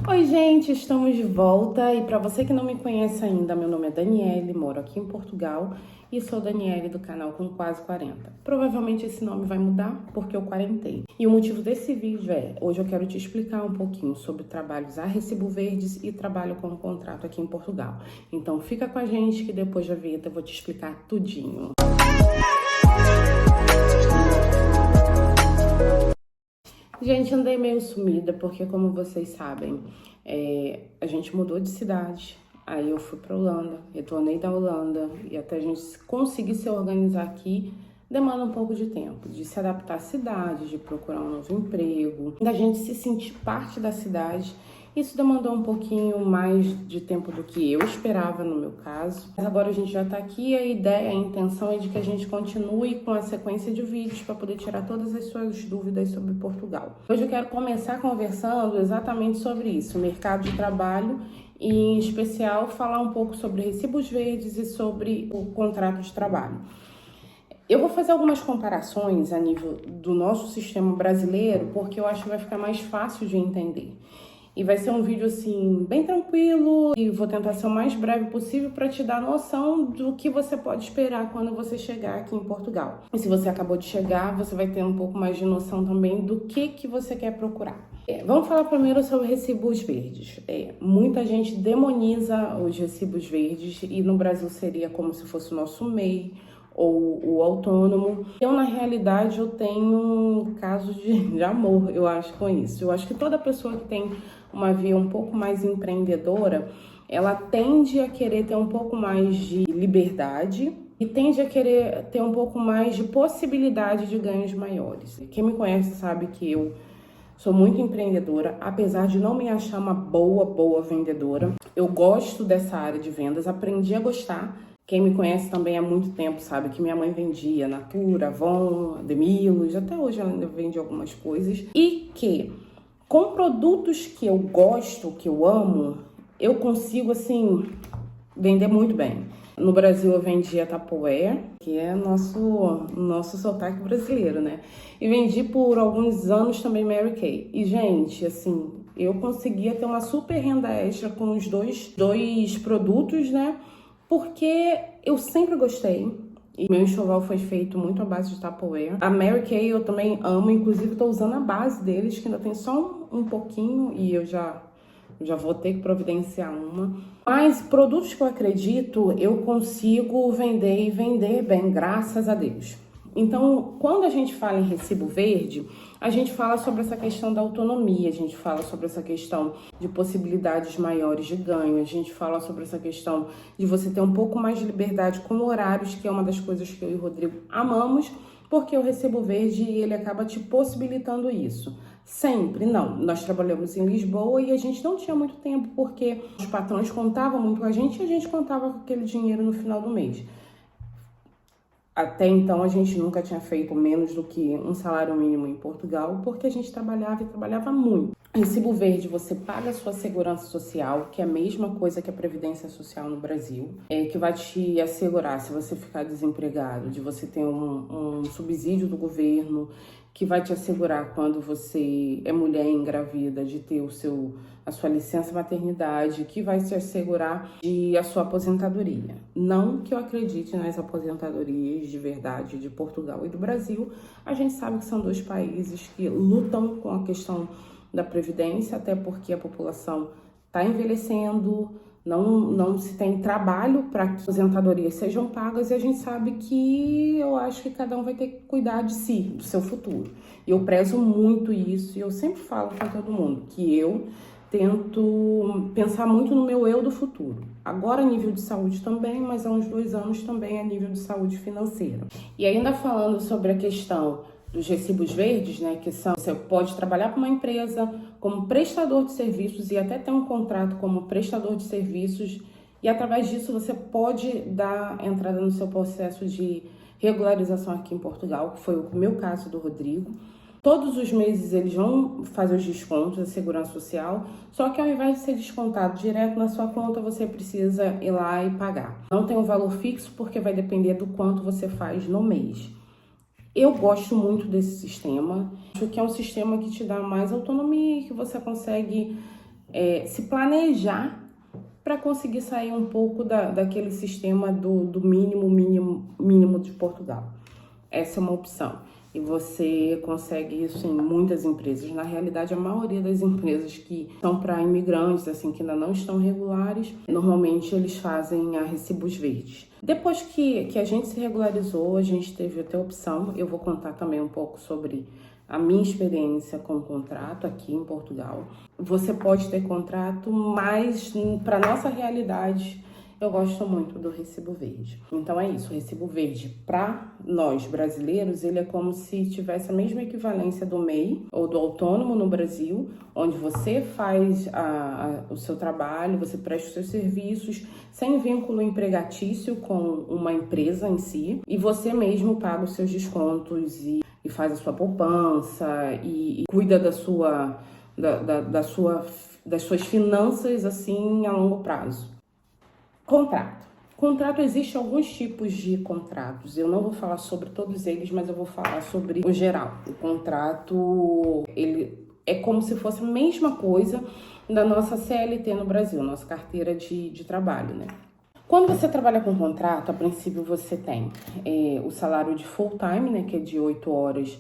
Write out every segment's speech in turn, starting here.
Oi, gente, estamos de volta e para você que não me conhece ainda, meu nome é Daniele, moro aqui em Portugal e sou Daniele do canal Com Quase 40. Provavelmente esse nome vai mudar porque eu quarentei. E o motivo desse vídeo hoje eu quero te explicar um pouquinho sobre trabalhos a recibo verdes e trabalho com contrato aqui em Portugal. Então fica com a gente que depois da vinheta eu vou te explicar tudinho. Gente, andei meio sumida porque, como vocês sabem, a gente mudou de cidade. Aí eu fui pra Holanda, retornei da Holanda e até a gente conseguir se organizar aqui demanda um pouco de tempo, de se adaptar à cidade, de procurar um novo emprego, da gente se sentir parte da cidade. Isso demandou um pouquinho mais de tempo do que eu esperava no meu caso. Mas agora a gente já tá aqui e a ideia, a intenção é de que a gente continue com a sequência de vídeos para poder tirar todas as suas dúvidas sobre Portugal. Hoje eu quero começar conversando exatamente sobre isso, o mercado de trabalho e, em especial, falar um pouco sobre recibos verdes e sobre o contrato de trabalho. Eu vou fazer algumas comparações a nível do nosso sistema brasileiro, porque eu acho que vai ficar mais fácil de entender. E vai ser um vídeo, assim, bem tranquilo e vou tentar ser o mais breve possível para te dar noção do que você pode esperar quando você chegar aqui em Portugal. E se você acabou de chegar, você vai ter um pouco mais de noção também do que você quer procurar. Vamos falar primeiro sobre recibos verdes. Muita gente demoniza os recibos verdes e no Brasil seria como se fosse o nosso MEI, ou o autônomo. Eu, na realidade, eu tenho um caso de amor, eu acho, com isso. Eu acho que toda pessoa que tem uma via um pouco mais empreendedora, ela tende a querer ter um pouco mais de liberdade e tende a querer ter um pouco mais de possibilidade de ganhos maiores. Quem me conhece sabe que eu sou muito empreendedora, apesar de não me achar uma boa vendedora. Eu gosto dessa área de vendas, aprendi a gostar. Quem me conhece também há muito tempo sabe que minha mãe vendia Natura, Avon, Demilos, até hoje ela ainda vende algumas coisas. E que com produtos que eu gosto, que eu amo, eu consigo, assim, vender muito bem. No Brasil eu vendia Tupperware, que é nosso sotaque brasileiro, né? E vendi por alguns anos também Mary Kay. E, gente, assim, eu conseguia ter uma super renda extra com os dois produtos, né? Porque eu sempre gostei. E meu enxoval foi feito muito à base de Tupperware. A Mary Kay eu também amo, inclusive estou usando a base deles, que ainda tem só um pouquinho e eu já vou ter que providenciar uma. Mas produtos que eu acredito, eu consigo vender e vender bem, graças a Deus. Então, quando a gente fala em recibo verde, a gente fala sobre essa questão da autonomia, a gente fala sobre essa questão de possibilidades maiores de ganho, a gente fala sobre essa questão de você ter um pouco mais de liberdade com horários, que é uma das coisas que eu e o Rodrigo amamos, porque o recibo verde, ele acaba te possibilitando isso. Sempre, não. Nós trabalhamos em Lisboa e a gente não tinha muito tempo, porque os patrões contavam muito com a gente e a gente contava com aquele dinheiro no final do mês. Até então, a gente nunca tinha feito menos do que um salário mínimo em Portugal, porque a gente trabalhava e trabalhava muito. Recibo verde, você paga a sua segurança social, que é a mesma coisa que a Previdência Social no Brasil, que vai te assegurar, se você ficar desempregado, de você ter um subsídio do governo, que vai te assegurar quando você é mulher engravida, de ter a sua licença maternidade, que vai te assegurar a sua aposentadoria. Não que eu acredite nas aposentadorias de verdade de Portugal e do Brasil, a gente sabe que são dois países que lutam com a questão da previdência, até porque a população está envelhecendo, não se tem trabalho para que as aposentadorias sejam pagas e a gente sabe que eu acho que cada um vai ter que cuidar de si, do seu futuro. E eu prezo muito isso e eu sempre falo para todo mundo que eu tento pensar muito no meu eu do futuro. Agora a nível de saúde também, mas há uns 2 anos também a nível de saúde financeira. E ainda falando sobre a questão dos recibos verdes, né, que são, você pode trabalhar para uma empresa como prestador de serviços e até ter um contrato como prestador de serviços e através disso você pode dar entrada no seu processo de regularização aqui em Portugal, que foi o meu caso do Rodrigo. Todos os meses eles vão fazer os descontos da Segurança Social, só que ao invés de ser descontado direto na sua conta, você precisa ir lá e pagar. Não tem um valor fixo porque vai depender do quanto você faz no mês. Eu gosto muito desse sistema, acho que é um sistema que te dá mais autonomia e que você consegue se planejar para conseguir sair um pouco daquele sistema do mínimo de Portugal. Essa é uma opção. E você consegue isso em muitas empresas. Na realidade, a maioria das empresas que são para imigrantes, assim, que ainda não estão regulares, normalmente eles fazem a recibos verdes. Depois que a gente se regularizou, a gente teve até a opção, eu vou contar também um pouco sobre a minha experiência com o contrato aqui em Portugal. Você pode ter contrato, mas para nossa realidade, eu gosto muito do recibo verde. Então é isso, o recibo verde para nós brasileiros, ele é como se tivesse a mesma equivalência do MEI ou do autônomo no Brasil, onde você faz o seu trabalho, você presta os seus serviços sem vínculo empregatício com uma empresa em si, e você mesmo paga os seus descontos e faz a sua poupança e cuida das suas finanças assim a longo prazo. Contrato. Contrato, existe alguns tipos de contratos. Eu não vou falar sobre todos eles, mas eu vou falar sobre o geral. O contrato, ele é como se fosse a mesma coisa da nossa CLT no Brasil, nossa carteira de trabalho, né? Quando você trabalha com contrato, a princípio você tem o salário de full time, né, que é de 8 horas,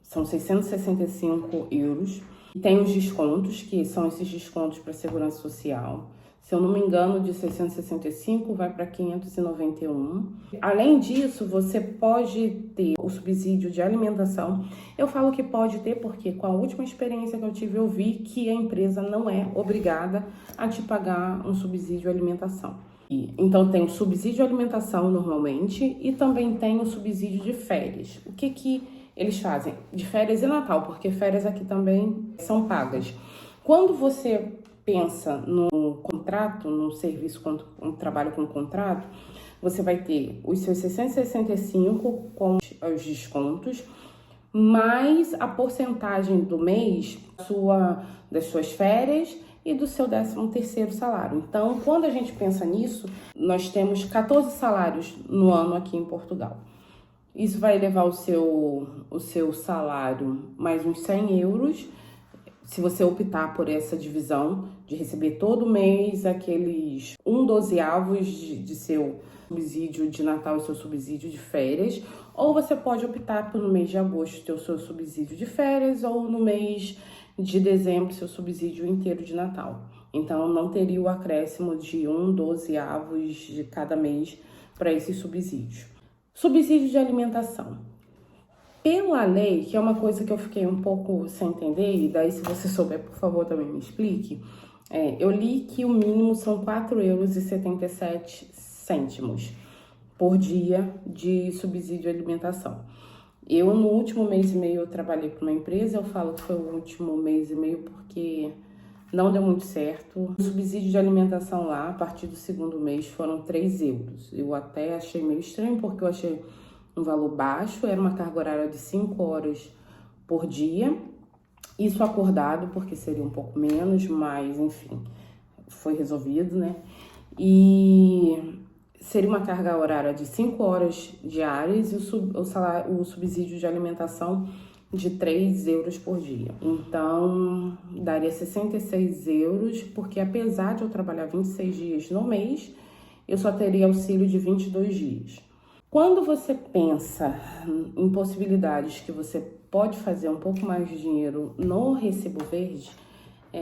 são 665 euros. Tem os descontos, que são esses descontos para a Segurança Social. Se eu não me engano, de 665 vai para 591. Além disso, você pode ter o subsídio de alimentação. Eu falo que pode ter porque com a última experiência que eu tive, eu vi que a empresa não é obrigada a te pagar um subsídio de alimentação. Então tem o subsídio de alimentação normalmente e também tem o subsídio de férias. O que eles fazem? De férias e Natal, porque férias aqui também são pagas. Quando você pensa no contrato, no serviço, um trabalho com contrato, você vai ter os seus 665 com os descontos, mais a porcentagem do mês das suas férias e do seu 13º salário. Então, quando a gente pensa nisso, nós temos 14 salários no ano aqui em Portugal. Isso vai elevar o seu salário mais uns 100 euros, se você optar por essa divisão de receber todo mês aqueles 1/12 de seu subsídio de Natal e seu subsídio de férias, ou você pode optar por no mês de agosto ter o seu subsídio de férias ou no mês de dezembro seu subsídio inteiro de Natal. Então não teria o acréscimo de 1/12 de cada mês para esses subsídios. Subsídio de alimentação. Pela lei, que é uma coisa que eu fiquei um pouco sem entender, e daí se você souber, por favor, também me explique, eu li que o mínimo são 4,77 euros por dia de subsídio de alimentação. Eu, no último mês e meio, eu trabalhei para uma empresa, eu falo que foi o último mês e meio porque não deu muito certo. O subsídio de alimentação lá, a partir do 2º mês, foram 3 euros. Eu até achei meio estranho, porque eu achei um valor baixo, era uma carga horária de 5 horas por dia, isso acordado, porque seria um pouco menos, mas enfim, foi resolvido, né? E seria uma carga horária de 5 horas diárias e o subsídio de alimentação de 3 euros por dia. Então, daria 66 euros, porque apesar de eu trabalhar 26 dias no mês, eu só teria auxílio de 22 dias. Quando você pensa em possibilidades que você pode fazer um pouco mais de dinheiro no recibo verde,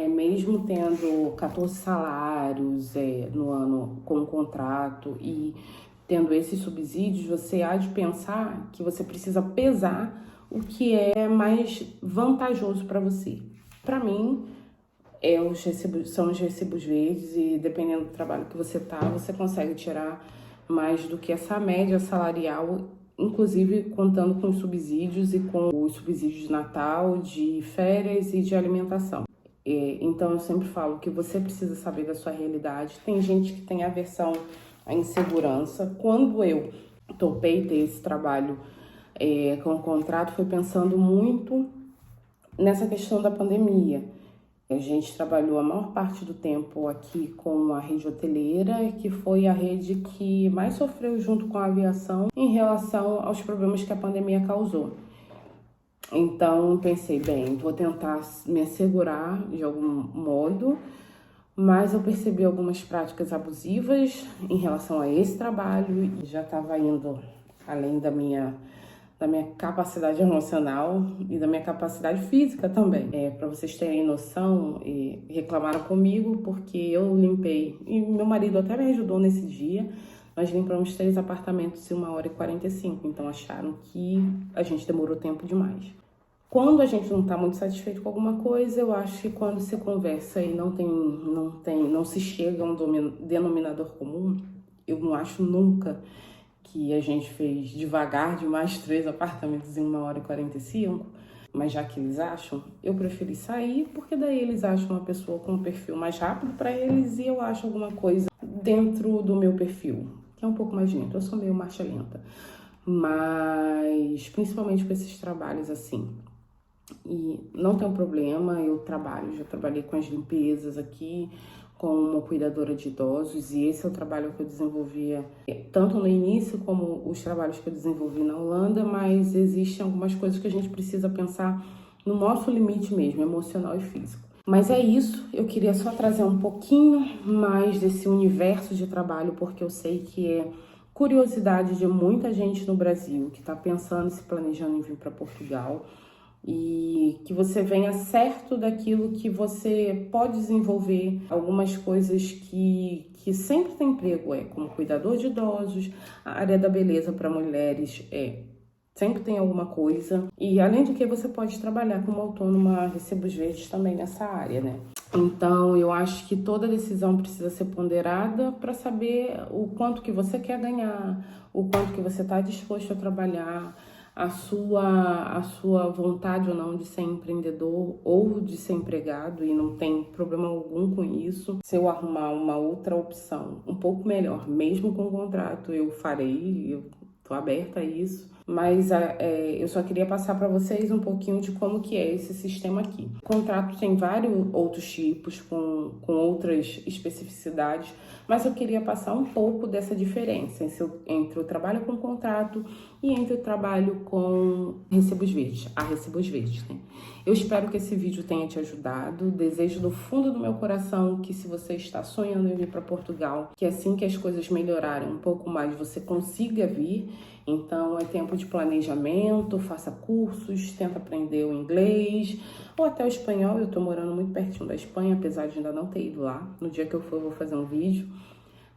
mesmo tendo 14 salários no ano com o contrato e tendo esses subsídios, você há de pensar que você precisa pesar o que é mais vantajoso para você. Para mim, são os recibos verdes e dependendo do trabalho que você você consegue tirar mais do que essa média salarial, inclusive contando com os subsídios e com os subsídios de Natal, de férias e de alimentação. Então eu sempre falo que você precisa saber da sua realidade. Tem gente que tem aversão à insegurança. Quando eu topei ter esse trabalho com o contrato, foi pensando muito nessa questão da pandemia. A gente trabalhou a maior parte do tempo aqui com a rede hoteleira, que foi a rede que mais sofreu junto com a aviação em relação aos problemas que a pandemia causou. Então, pensei, bem, vou tentar me assegurar de algum modo mas eu percebi algumas práticas abusivas em relação a esse trabalho e já estava indo além da minha capacidade emocional e da minha capacidade física também. Para vocês terem noção, reclamaram comigo porque eu limpei, e meu marido até me ajudou nesse dia. Nós limpamos 3 apartamentos em 1h45, então acharam que a gente demorou tempo demais. Quando a gente não está muito satisfeito com alguma coisa, eu acho que quando se conversa e não se chega a um denominador comum, eu não acho nunca que a gente fez devagar demais 3 apartamentos em 1h45, mas já que eles acham, eu preferi sair, porque daí eles acham uma pessoa com um perfil mais rápido para eles e eu acho alguma coisa dentro do meu perfil, que é um pouco mais lento. Eu sou meio marcha lenta, mas principalmente com esses trabalhos assim. E não tem um problema, eu já trabalhei com as limpezas aqui, como cuidadora de idosos, e esse é o trabalho que eu desenvolvia tanto no início como os trabalhos que eu desenvolvi na Holanda, mas existem algumas coisas que a gente precisa pensar no nosso limite mesmo, emocional e físico. Mas é isso, eu queria só trazer um pouquinho mais desse universo de trabalho, porque eu sei que é curiosidade de muita gente no Brasil que está pensando e se planejando em vir para Portugal, e que você venha certo daquilo que você pode desenvolver, algumas coisas que sempre tem emprego, como cuidador de idosos, a área da beleza para mulheres, sempre tem alguma coisa. E além do que, você pode trabalhar como autônoma, recebos verdes também nessa área, né? Então, eu acho que toda decisão precisa ser ponderada para saber o quanto que você quer ganhar, o quanto que você está disposto a trabalhar, a sua vontade ou não de ser empreendedor ou de ser empregado, e não tem problema algum com isso. Se eu arrumar uma outra opção um pouco melhor, mesmo com o contrato, eu farei, eu tô aberta a isso. Mas eu só queria passar para vocês um pouquinho de como que é esse sistema aqui. O contrato tem vários outros tipos, com outras especificidades, mas eu queria passar um pouco dessa diferença entre o trabalho com contrato e entre o trabalho com recebos verdes, né? Eu espero que esse vídeo tenha te ajudado. Desejo do fundo do meu coração que, se você está sonhando em vir para Portugal, que assim que as coisas melhorarem um pouco mais, você consiga vir. Então é tempo de planejamento, faça cursos, tenta aprender o inglês ou até o espanhol. Eu tô morando muito pertinho da Espanha, apesar de ainda não ter ido lá. No dia que eu for, eu vou fazer um vídeo.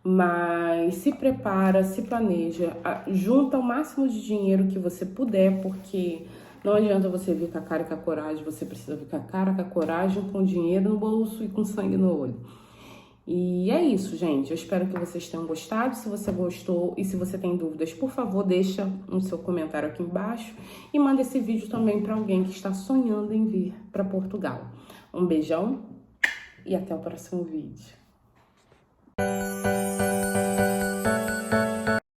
Mas se prepara, se planeja, junta o máximo de dinheiro que você puder, porque não adianta você vir com a cara e com a coragem, você precisa vir com a cara, com a coragem, com dinheiro no bolso e com sangue no olho. E é isso, gente. Eu espero que vocês tenham gostado. Se você gostou e se você tem dúvidas, por favor, deixa o seu comentário aqui embaixo e manda esse vídeo também para alguém que está sonhando em vir para Portugal. Um beijão e até o próximo vídeo.